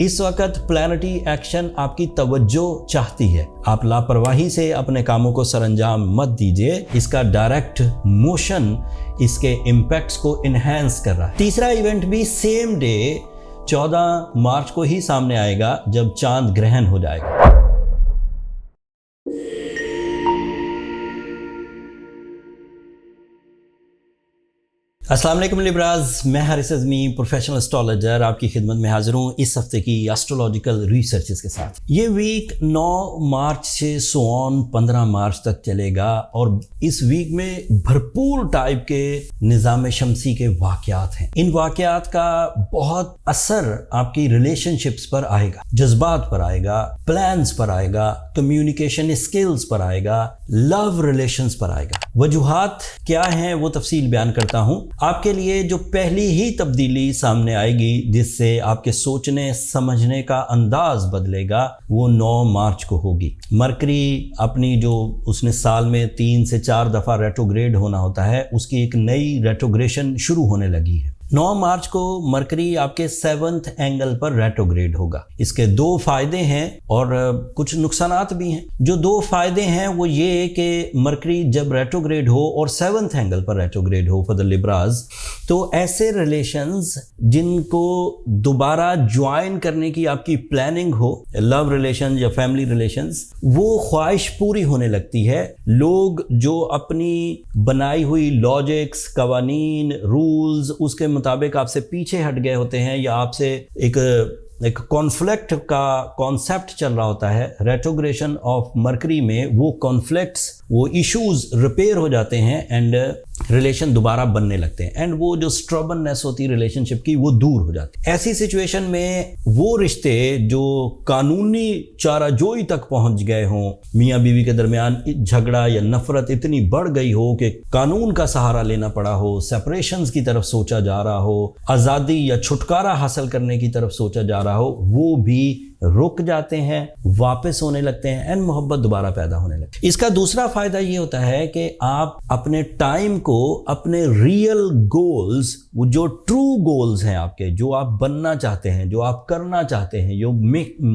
इस वक्त planetary action आपकी तवज्जो चाहती है। आप लापरवाही से अपने कामों को सरंजाम मत दीजिए। इसका डायरेक्ट मोशन इसके इम्पैक्ट्स को इन्हेंस कर रहा है। तीसरा इवेंट भी सेम डे 14 मार्च को ही सामने आएगा जब चांद ग्रहण हो जाएगा। अस्सलाम वालेकुम लिब्राज, मैं हारिस अज़मी प्रोफेशनल एस्ट्रोलॉजर आपकी खिदमत में हाजिर हूँ इस हफ्ते की एस्ट्रोलॉजिकल रिसर्चेस के साथ। ये वीक 9 मार्च से 15 मार्च तक चलेगा और इस वीक में भरपूर टाइप के निज़ाम शमसी के वाक़यात हैं। इन वाक़यात का बहुत असर आपकी रिलेशनशिप्स पर आएगा, जज्बात पर आएगा, प्लान्स पर आएगा, कम्युनिकेशन स्किल्स पर आएगा, लव रिलेशंस पर आएगा। वजूहात क्या हैं वो तफसील बयान करता हूँ। आपके लिए जो पहली ही तब्दीली सामने आएगी जिससे आपके सोचने समझने का अंदाज बदलेगा वो 9 मार्च को होगी। मरकरी अपनी जो उसने साल में 3 से 4 दफ़ा रेट्रोग्रेड होना होता है, उसकी एक नई रेट्रोग्रेशन शुरू होने लगी है। 9 मार्च को मरकरी आपके 7th एंगल पर रेट्रोग्रेड होगा। इसके 2 फायदे हैं और कुछ नुकसानात भी हैं। जो 2 फायदे हैं वो ये कि मरकरी जब रेट्रोग्रेड हो और 7th एंगल पर रेट्रोग्रेड हो फॉर द लिब्राज, तो ऐसे रिलेशंस जिनको दोबारा ज्वाइन करने की आपकी प्लानिंग हो, लव रिलेशन या फैमिली रिलेशंस, वो ख्वाहिश पूरी होने लगती है। लोग जो अपनी बनाई हुई लॉजिक्स, कवानीन, रूल्स उसके मुताबिक आपसे पीछे हट गए होते हैं या आपसे एक कॉन्फ्लिक्ट का कॉन्सेप्ट चल रहा होता है, रेट्रोग्रेशन ऑफ मरकरी में वो कॉन्फ्लिक्ट्स, वो इश्यूज रिपेयर हो जाते हैं एंड रिलेशन दोबारा बनने लगते हैं एंड वो जो स्ट्रबननेस होती है रिलेशनशिप की वो दूर हो जाती है। ऐसी सिचुएशन में वो रिश्ते जो कानूनी चाराजोई तक पहुंच गए हों, मियाँ बीवी के दरमियान झगड़ा या नफरत इतनी बढ़ गई हो कि कानून का सहारा लेना पड़ा हो, सेपरेशंस की तरफ सोचा जा रहा हो, आज़ादी या छुटकारा हासिल करने की तरफ सोचा जा रहा हो, वो भी रुक जाते हैं, वापस होने लगते हैं एंड मोहब्बत दोबारा पैदा होने लगती है। इसका दूसरा फायदा ये होता है कि आप अपने टाइम को अपने रियल गोल्स, वो जो ट्रू गोल्स हैं आपके, जो आप बनना चाहते हैं, जो आप करना चाहते हैं, जो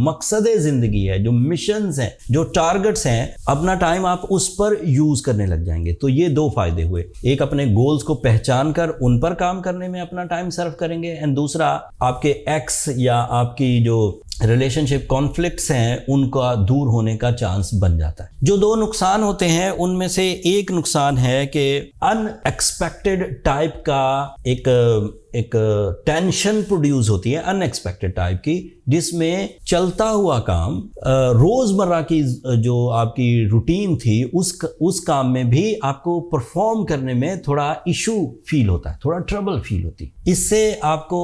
मकसद ज़िंदगी है, जो मिशंस हैं, जो टारगेट्स हैं, अपना टाइम आप उस पर यूज करने लग जाएंगे। तो ये 2 फायदे हुए। एक, अपने गोल्स को पहचान कर उन पर काम करने में अपना टाइम सर्व करेंगे एंड दूसरा, आपके एक्स या आपकी जो रिलेशनशिप कॉन्फ्लिक्ट्स हैं उनका दूर होने का चांस बन जाता है। जो 2 नुकसान होते हैं उनमें से एक नुकसान है कि अनएक्सपेक्टेड टाइप का एक टेंशन प्रोड्यूस होती है, अनएक्सपेक्टेड टाइप की, जिसमें चलता हुआ काम, रोजमर्रा की जो आपकी रूटीन थी उस काम में भी आपको परफॉर्म करने में थोड़ा इशू फील होता है, थोड़ा ट्रबल फील होती है। इससे आपको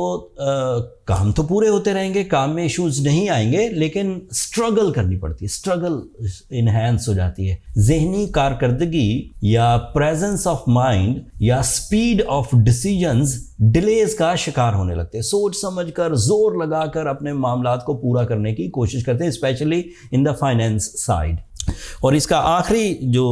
काम तो पूरे होते रहेंगे, काम में इश्यूज नहीं आएंगे, लेकिन स्ट्रगल करनी पड़ती है, स्ट्रगल इन्हेंस हो जाती है। जहनी कारकर्दगी या प्रेजेंस ऑफ माइंड या स्पीड ऑफ डिसीजंस डिलेज का शिकार होने लगते हैं। सोच समझकर, जोर लगाकर अपने मामलात को पूरा करने की कोशिश करते हैं, specially in the finance side. और इसका आखिरी जो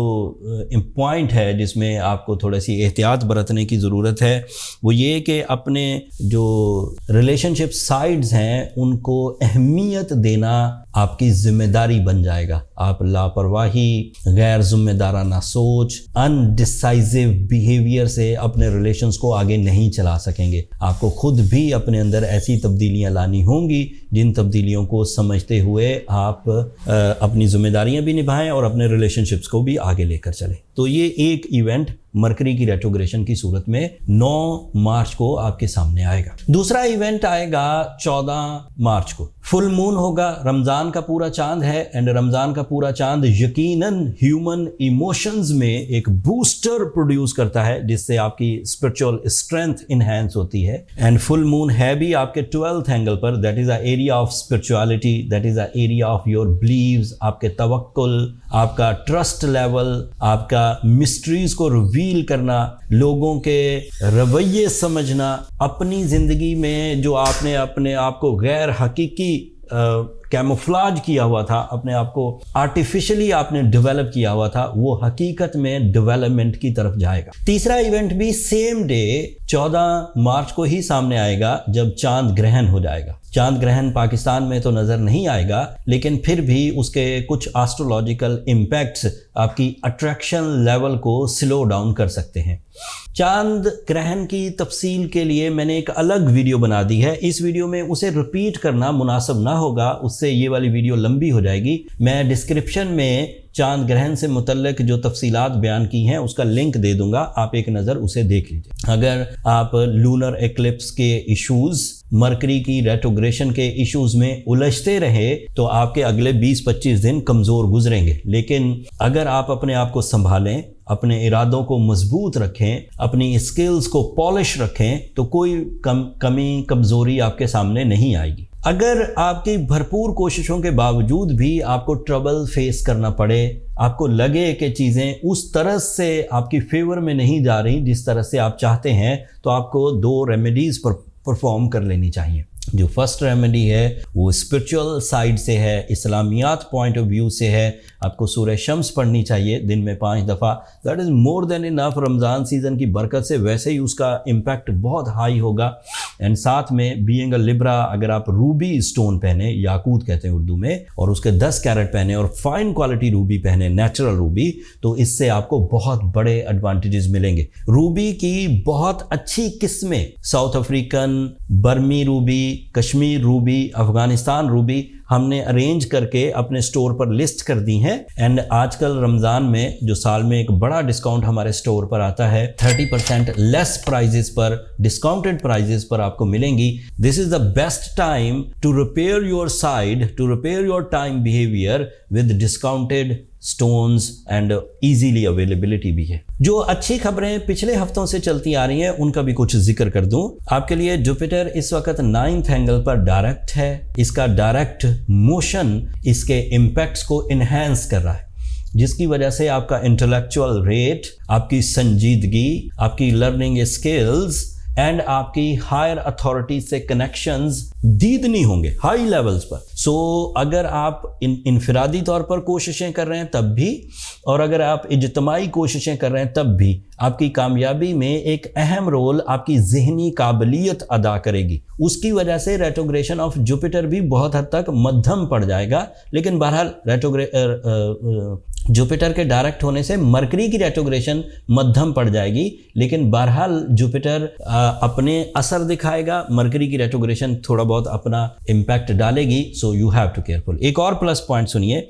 पॉइंट है जिसमें आपको थोड़ी सी एहतियात बरतने की ज़रूरत है वो ये कि अपने जो रिलेशनशिप साइड्स हैं उनको अहमियत देना आपकी जिम्मेदारी बन जाएगा। आप लापरवाही, गैर जिम्मेदाराना सोच, अनडिसाइसिव बिहेवियर से अपने रिलेशंस को आगे नहीं चला सकेंगे। आपको खुद भी अपने अंदर ऐसी तब्दीलियां लानी होंगी जिन तब्दीलियों को समझते हुए आप अपनी जिम्मेदारियां भी निभाएं और अपने रिलेशनशिप्स को भी आगे लेकर चलें। तो ये एक इवेंट मरकरी की रेट्रोग्रेशन की सूरत में 9 मार्च को आपके सामने आएगा। दूसरा इवेंट आएगा 14 मार्च को। फुल मून होगा, रमज़ान का पूरा चांद है एंड रमज़ान का पूरा चांद यकीनन ह्यूमन इमोशंस में एक बूस्टर प्रोड्यूस करता है जिससे आपकी स्पिरिचुअल स्ट्रेंथ इनहेंस होती है। एंड फुल मून है भी आपके 12th एंगल पर, that is a area of spirituality, that is a area of your believes, आपके तवक्कुल, आपका ट्रस्ट लेवल, आपका मिस्ट्रीज को रिवील करना, लोगों के रवैये समझना, अपनी ज़िंदगी में जो आपने अपने आप को गैर हकीकी कैमोफ्लाज किया हुआ था, अपने आप को आर्टिफिशियली आपने डेवलप किया हुआ था, वो हकीकत में डेवलपमेंट की तरफ जाएगा। तीसरा इवेंट भी सेम डे 14 मार्च को ही सामने आएगा जब चांद ग्रहण हो जाएगा। चांद ग्रहण पाकिस्तान में तो नज़र नहीं आएगा, लेकिन फिर भी उसके कुछ एस्ट्रोलॉजिकल इम्पैक्ट्स आपकी अट्रैक्शन लेवल को स्लो डाउन कर सकते हैं। चांद ग्रहण की तफसील के लिए मैंने एक अलग वीडियो बना दी है। इस वीडियो में उसे रिपीट करना मुनासिब ना होगा, उससे ये वाली वीडियो लंबी हो जाएगी। मैं डिस्क्रिप्शन में चांद ग्रहण से मुतल्लिक जो तफसीलात बयान की हैं उसका लिंक दे दूंगा, आप एक नज़र उसे देख लीजिए। अगर आप लूनर एक्लिप्स के इश्यूज़, मरकरी की रेट्रोग्रेशन के इश्यूज़ में उलझते रहे तो आपके अगले 20-25 दिन कमज़ोर गुजरेंगे। लेकिन अगर आप अपने आप को संभालें, अपने इरादों को मजबूत रखें, अपनी स्किल्स को पॉलिश रखें, तो कोई कमी कमज़ोरी आपके सामने नहीं आएगी। अगर आपकी भरपूर कोशिशों के बावजूद भी आपको ट्रबल फेस करना पड़े, आपको लगे कि चीज़ें उस तरह से आपकी फेवर में नहीं जा रही जिस तरह से आप चाहते हैं, तो आपको 2 रेमेडीज़ पर परफॉर्म कर लेनी चाहिए। जो फर्स्ट रेमेडी है वो स्पिरिचुअल साइड से है, इस्लामियात पॉइंट ऑफ व्यू से है। आपको सूरह शम्स पढ़नी चाहिए दिन में 5 दफ़ा। That is more than enough. Ramzan season की बरकत से वैसे ही उसका इम्पैक्ट बहुत हाई होगा। एंड साथ में बीइंग अ लिब्रा, अगर आप रूबी स्टोन पहने, याकूत कहते हैं उर्दू में, और उसके 10 कैरेट पहने और फाइन क्वालिटी रूबी पहने, नेचुरल रूबी, तो इससे आपको बहुत बड़े एडवांटेजेस मिलेंगे। रूबी की बहुत अच्छी किस्में, साउथ अफ्रीकन, बर्मी Ruby, Kashmir Ruby, Afghanistan Ruby, हमने अरेंज करके अपने स्टोर पर लिस्ट कर दी हैं। एंड आजकल रमज़ान में जो साल में एक बड़ा डिस्काउंट हमारे स्टोर पर आता है, 30% लेस प्राइजेस पर, डिस्काउंटेड प्राइजेस पर आपको मिलेंगी। This is the best time to repair your side, to repair your time behaviour with discounted stones and easily availability भी है। जो अच्छी खबरें पिछले हफ्तों से चलती आ रही हैं उनका भी कुछ जिक्र कर दूं आपके लिए। जुपिटर इस वक्त 9th एंगल पर डायरेक्ट है। इसका डायरेक्ट मोशन इसके इम्पैक्ट्स को इन्हेंस कर रहा है, जिसकी वजह से आपका इंटेलेक्चुअल रेट, आपकी संजीदगी, आपकी लर्निंग स्किल्स एंड आपकी हायर अथॉरिटी से कनेक्शंस दीदनी होंगे हाई लेवल्स पर। सो अगर आप इनफिरादी तौर पर कोशिशें कर रहे हैं तब भी, और अगर आप इज्तमाई कोशिशें कर रहे हैं तब भी, आपकी कामयाबी में एक अहम रोल आपकी ज़हनी काबिलियत अदा करेगी। उसकी वजह से रेट्रोग्रेशन ऑफ जुपिटर भी बहुत हद तक मध्यम पड़ जाएगा। लेकिन बहरहाल जुपिटर के डायरेक्ट होने से मरकरी की रेट्रोग्रेशन मध्यम पड़ जाएगी, लेकिन बहरहाल जुपिटर अपने असर दिखाएगा, मरकरी की रेट्रोग्रेशन थोड़ा बहुत अपना इम्पैक्ट डालेगी। So you have to careful. एक और प्लस पॉइंट सुनिए,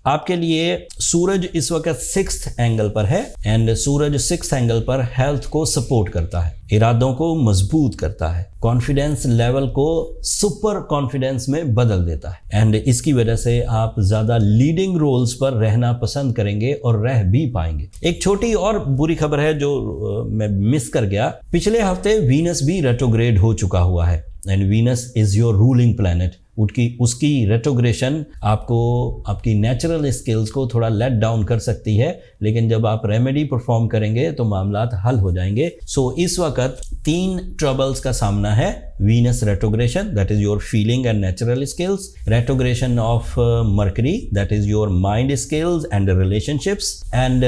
आपके लिए सूरज इस वक्त 6th एंगल पर है। एंड सूरज 6th एंगल पर हेल्थ को सपोर्ट करता है, इरादों को मजबूत करता है, कॉन्फिडेंस लेवल को सुपर कॉन्फिडेंस में बदल देता है। एंड इसकी वजह से आप ज़्यादा लीडिंग रोल्स पर रहना पसंद करेंगे और रह भी पाएंगे। एक छोटी और बुरी खबर है जो मैं मिस कर गया। पिछले हफ्ते वीनस भी रेट्रोग्रेड हो चुका हुआ है। And Venus is your ruling planet. उसकी रेट्रोग्रेशन आपको आपकी नेचुरल स्किल्स को थोड़ा लेट डाउन कर सकती है, लेकिन जब आप रेमेडी परफॉर्म करेंगे तो मामलात हल हो जाएंगे। सो इस वक्त 3 ट्रबल्स का सामना है। Venus retrogression, that is your feeling and natural skills. Retrogression of Mercury, that is your mind skills and relationships. And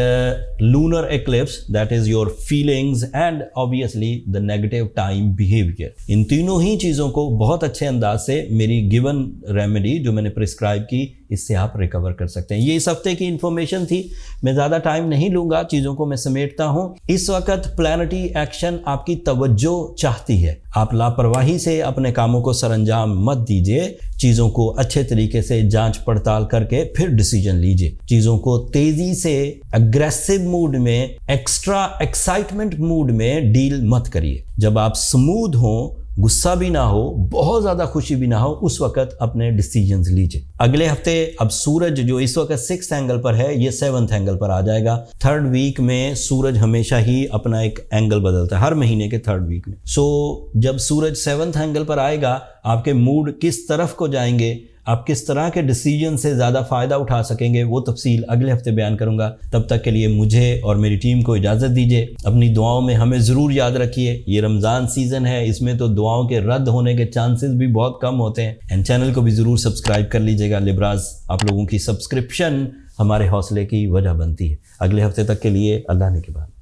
lunar eclipse, that is your feelings and obviously the negative time behaviour. इन तीनों ही चीज़ों को बहुत अच्छे अंदाज से मेरी गिवन रेमेडी जो मैंने प्रिस्क्राइब की, इससे आप रिकवर कर सकते हैं। ये इस हफ्ते की इन्फॉर्मेशन थी। मैं ज़्यादा टाइम नहीं लूँगा, चीज़ों को मैं समेटता हूँ। इस वक्त प्लैनेटरी एक्शन आपकी तवज्जो चाहती है। आप लापरवाही से अपने कामों को सरंजाम मत दीजिए। चीज़ों को अच्छे तरीके से जांच पड़ताल करके फिर डिसीजन लीजिए। चीज़ों को तेज़ी से अग्रेसिव मूड में, एक्स्ट्रा एक्साइटमेंट मूड में डील मत करिए। जब आप स्मूथ हों, गुस्सा भी ना हो, बहुत ज़्यादा खुशी भी ना हो, उस वक्त अपने डिसीजंस लीजिए। अगले हफ्ते अब सूरज जो इस वक्त 6th एंगल पर है, ये 7th एंगल पर आ जाएगा। 3rd वीक में सूरज हमेशा ही अपना एक एंगल बदलता है, हर महीने के 3rd वीक में। सो जब सूरज 7th एंगल पर आएगा, आपके मूड किस तरफ को जाएंगे, आप किस तरह के डिसीजन से ज़्यादा फ़ायदा उठा सकेंगे, वो तफसील अगले हफ्ते बयान करूंगा। तब तक के लिए मुझे और मेरी टीम को इजाज़त दीजिए। अपनी दुआओं में हमें ज़रूर याद रखिए। ये रमज़ान सीज़न है, इसमें तो दुआओं के रद्द होने के चांसेस भी बहुत कम होते हैं। एंड चैनल को भी ज़रूर सब्सक्राइब कर लीजिएगा। लिब्राज, आप लोगों की सब्सक्रिप्शन हमारे हौसले की वजह बनती है। अगले हफ्ते तक के लिए अल्लाह ने के बाद।